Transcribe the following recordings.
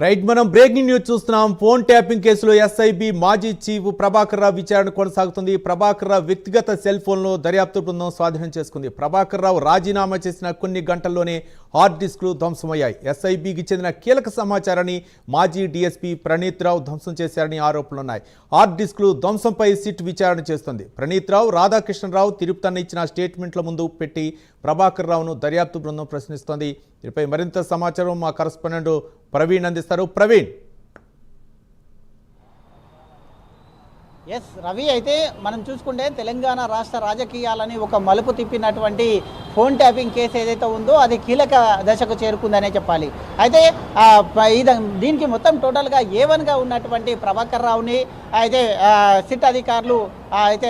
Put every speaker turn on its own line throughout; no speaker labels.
Right మనం breaking news చూస్తున్నాం. Phone tapping కేసులో ఎస్ఐబి మాజీ చీఫ్ ప్రభాకర్ రావు విచారణ కొనసాగుతుంది. ప్రభాకర్ రావు వ్యక్తిగత సెల్ ఫోన్లో దర్యాప్తు బృందం స్వాధీనం చేసుకుంది. ప్రభాకర్ రావు రాజీనామా చేసిన కొన్ని గంటల్లోనే హార్డ్ డిస్క్లు ధ్వంసమయ్యాయి. ఎస్ఐబికి చెందిన కీలక సమాచారాన్ని మాజీ డీఎస్పీ ప్రణీత్ రావు ధ్వంసం చేశారని ఆరోపణలున్నాయి. హార్డ్ డిస్క్లు ధ్వంసంపై సిట్ విచారణ చేస్తుంది. ప్రణీత్ రావు, రాధాకృష్ణరావు తిరుపతన్న ఇచ్చిన స్టేట్మెంట్ల ముందు పెట్టి ప్రభాకర్ రావును దర్యాప్తు బృందం ప్రశ్నిస్తోంది. దీనిపై మరింత సమాచారం మా కరెస్పాండెంట్ ప్రవీణ్ అందిస్తారు. ప్రవీణ్.
ఎస్ రవి, అయితే మనం చూసుకుంటే తెలంగాణ రాష్ట్ర రాజకీయాలని ఒక మలుపు తిప్పినటువంటి ఫోన్ ట్యాపింగ్ కేసు ఏదైతే ఉందో అది కీలక దశకు చేరుకుందనే చెప్పాలి. అయితే దీనికి మొత్తం టోటల్గా A1గా ఉన్నటువంటి ప్రభాకర్ రావుని అయితే సిట్ అధికారులు అయితే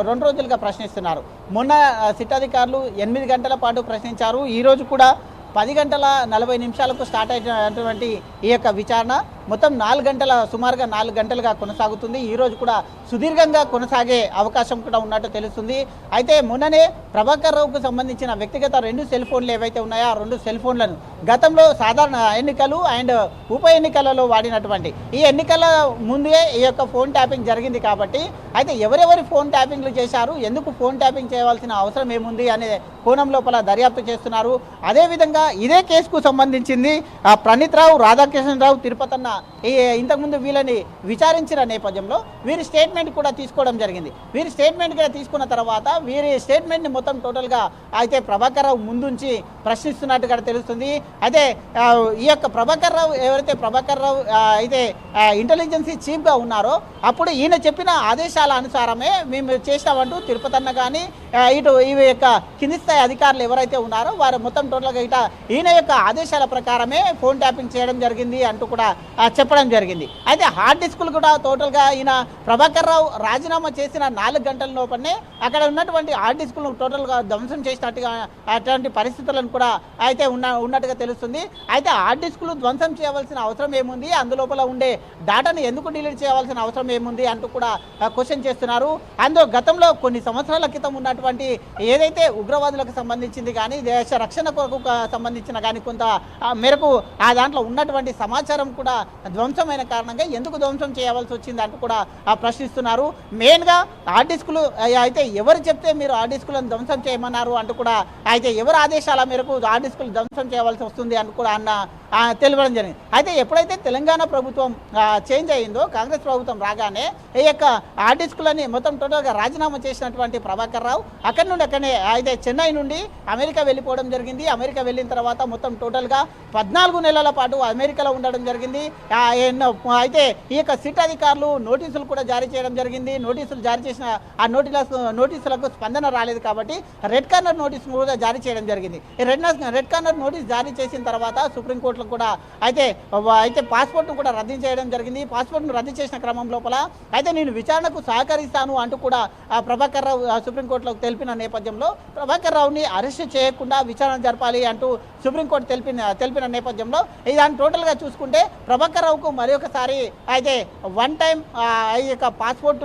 రెండు రోజులుగా ప్రశ్నిస్తున్నారు. మొన్న సిట్ అధికారులు 8 గంటల పాటు ప్రశ్నించారు. ఈరోజు కూడా 10 గంటల 40 నిమిషాలకు స్టార్ట్ అయినటువంటి ఈ యొక్క విచారణ మొత్తం సుమారుగా 4 గంటలుగా కొనసాగుతుంది. ఈరోజు కూడా సుదీర్ఘంగా కొనసాగే అవకాశం కూడా ఉన్నట్టు తెలుస్తుంది. అయితే మొన్ననే ప్రభాకర్ రావుకు సంబంధించిన వ్యక్తిగత 2 సెల్ ఫోన్లు ఏవైతే ఉన్నాయో ఆ 2 సెల్ ఫోన్లను గతంలో సాధారణ ఎన్నికలు అండ్ ఉప ఎన్నికలలో వాడినటువంటి ఈ ఎన్నికల ముందే ఈ యొక్క ఫోన్ ట్యాపింగ్ జరిగింది కాబట్టి అయితే ఎవరెవరి ఫోన్ ట్యాపింగ్లు చేశారు, ఎందుకు ఫోన్ ట్యాపింగ్ చేయవలసిన అవసరం ఏముంది అనే కోణం లోపల దర్యాప్తు చేస్తున్నారు. అదేవిధంగా ఇదే కేసుకు సంబంధించింది ప్రణీత్ రావు, రాధాకృష్ణరావు, తిరుపతన్న ఇంతకుముందు వీళ్ళని విచారించిన నేపథ్యంలో వీరి స్టేట్మెంట్ కూడా తీసుకోవడం జరిగింది. వీరి స్టేట్మెంట్ కూడా తీసుకున్న తర్వాత వీరి స్టేట్మెంట్ని మొత్తం టోటల్గా అయితే ప్రభాకర్ రావు ముందుంచి ప్రశ్నిస్తున్నట్టుగా తెలుస్తుంది. అయితే ఈ యొక్క ప్రభాకర్ రావు అయితే ఇంటెలిజెన్స్ చీఫ్గా ఉన్నారో అప్పుడు ఈయన చెప్పిన ఆదేశాల అనుసారమే మేము చేసామంటూ తిరుపతన్న కానీ ఇటు ఈ యొక్క కింది స్థాయి అధికారులు ఎవరైతే ఉన్నారో వారు మొత్తం టోటల్గా ఈయన యొక్క ఆదేశాల ప్రకారమే ఫోన్ ట్యాపింగ్ చేయడం జరిగింది అంటూ కూడా చెప్పడం జరిగింది. అయితే హార్డ్ డిస్కులు కూడా టోటల్గా ఈయన ప్రభాకర్ రావు రాజీనామా చేసిన 4 గంటల లోపలనే అక్కడ ఉన్నటువంటి హార్డ్ డిస్కులను టోటల్గా ధ్వంసం చేసినట్టుగా అటువంటి పరిస్థితులను కూడా అయితే ఉన్నట్టుగా తెలుస్తుంది. అయితే హార్డ్ డిస్కులు ధ్వంసం చేయవలసిన అవసరం ఏముంది, అందులోపల ఉండే డాటాను ఎందుకు డిలీట్ చేయవలసిన అవసరం ఏముంది అంటూ కూడా క్వశ్చన్ చేస్తున్నారు. అందులో గతంలో కొన్ని సంవత్సరాల క్రితం ఉన్నటువంటి ఏదైతే ఉగ్రవాదులకు సంబంధించింది కానీ దేశ రక్షణ కొరకు సంబంధించిన కానీ కొంత మేరకు ఆ దాంట్లో ఉన్నటువంటి సమాచారం కూడా ధ్వంసమైన కారణంగా ఎందుకు ధ్వంసం చేయవలసి వచ్చింది అంటూ కూడా ప్రశ్నిస్తున్నారు. మెయిన్గా హార్డ్ డిస్కులు అయితే ఎవరు చెప్తే మీరు హార్డ్ డిస్కులను ధ్వంసం చేయమన్నారు అంటూ కూడా అయితే ఎవరి ఆదేశాల మేరకు హార్డ్ డిస్కులు ధ్వంసం చేయవలసి వస్తుంది అంటూ కూడా తెలియడం జరిగింది. అయితే ఎప్పుడైతే తెలంగాణ ప్రభుత్వం చేంజ్ అయిందో, కాంగ్రెస్ ప్రభుత్వం రాగానే ఈ యొక్క హార్డ్ డిస్కులని మొత్తం టోటల్గా రాజీనామా చేసినటువంటి ప్రభాకర్ రావు అక్కడనే అయితే చెన్నై నుండి అమెరికా వెళ్ళిపోవడం జరిగింది. అమెరికా వెళ్ళిన తర్వాత మొత్తం టోటల్గా 14 నెలల పాటు అమెరికాలో ఉండడం జరిగింది. అయితే ఈ యొక్క సిట్ అధికారులు నోటీసులు కూడా జారీ చేయడం జరిగింది. నోటీసులు జారీ చేసిన ఆ నోటీసులకు స్పందన రాలేదు కాబట్టి రెడ్ కార్నర్ నోటీసు కూడా జారీ చేయడం జరిగింది. ఈ రెడ్ కార్నర్ నోటీస్ జారీ చేసిన తర్వాత సుప్రీంకోర్టులో కూడా అయితే పాస్పోర్ట్ను కూడా రద్దు చేయడం జరిగింది. పాస్పోర్ట్ను రద్దు చేసిన క్రమం లోపల అయితే నేను విచారణకు సహకరిస్తాను అంటూ కూడా ప్రభాకర్ రావు సుప్రీంకోర్టులో తెలిపిన నేపథ్యంలో ప్రభాకర్ రావుని అరెస్ట్ చేయకుండా విచారణ జరపాలి అంటూ సుప్రీంకోర్టు తెలిపిన నేపథ్యంలో దాన్ని టోటల్గా చూసుకుంటే ప్రభాకర్ రావుకు మరొకసారి అయితే 1 టైం ఈ యొక్క పాస్పోర్ట్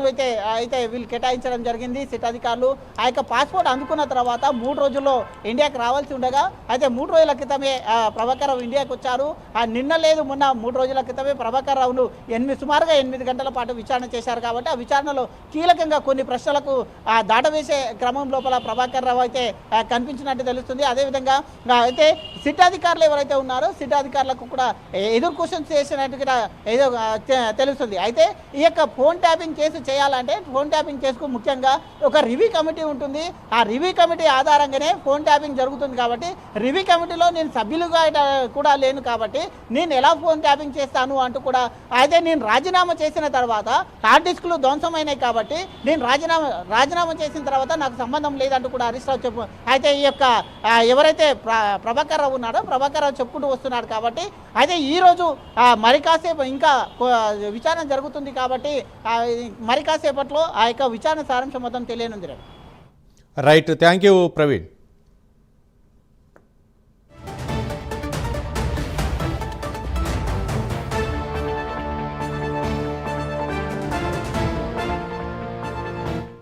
అయితే వీళ్ళు కేటాయించడం జరిగింది సిట్ అధికారులు. ఆ యొక్క పాస్పోర్ట్ అందుకున్న తర్వాత 3 రోజుల్లో ఇండియాకి రావాల్సి ఉండగా అయితే 3 రోజుల క్రితమే ప్రభాకర్ రావు ఇండియాకి వచ్చారు. నిన్న లేదు మొన్న 3 రోజుల క్రితమే ప్రభాకర్ రావును సుమారుగా 8 గంటల పాటు విచారణ చేశారు. కాబట్టి ఆ విచారణలో కీలకంగా కొన్ని ప్రశ్నలకు దాటవేసే క్రమం లోపల ప్రభాకర్ రావు అయితే కనిపించినట్టు తెలుస్తుంది. అదేవిధంగా అయితే సిట్ అధికారులు ఎవరైతే ఉన్నారో సిట్ అధికారులకు కూడా ఎదురు క్వశ్చన్స్ చేసినట్టుగా ఏదో తెలుస్తుంది. అయితే ఈ యొక్క ఫోన్ ట్యాపింగ్ కేసు చేయాలంటే ఫోన్ ట్యాపింగ్ కేసుకు ముఖ్యంగా ఒక రివ్యూ కమిటీ ఉంటుంది. ఆ రివ్యూ కమిటీ ఆధారంగానే ఫోన్ ట్యాపింగ్ జరుగుతుంది. కాబట్టి రివ్యూ కమిటీలో నేను సభ్యులుగా కూడా లేను కాబట్టి నేను ఎలా ఫోన్ ట్యాపింగ్ చేస్తాను అంటూ కూడా అయితే నేను రాజీనామా చేసిన తర్వాత హార్డ్ డిస్కులు ధ్వంసమైనాయి కాబట్టి నేను రాజీనామా చేసిన తర్వాత నాకు సంబంధం లేదంటూ కూడా హరీష్ రావు చెప్పు అయితే ఈ యొక్క ఎవరైతే ప్రభాకర్ రావు ఉన్నాడో ప్రభాకర్ రావు చెప్పుకుంటూ వస్తున్నాడు. కాబట్టి అయితే ఈరోజు మరి కాసేపు ఇంకా విచారణ జరుగుతుంది కాబట్టి మరి కాసేపట్లో ఆ యొక్క విచారణ సారాంశం మొత్తం తెలియనుంది.
Right, thank you Praveen.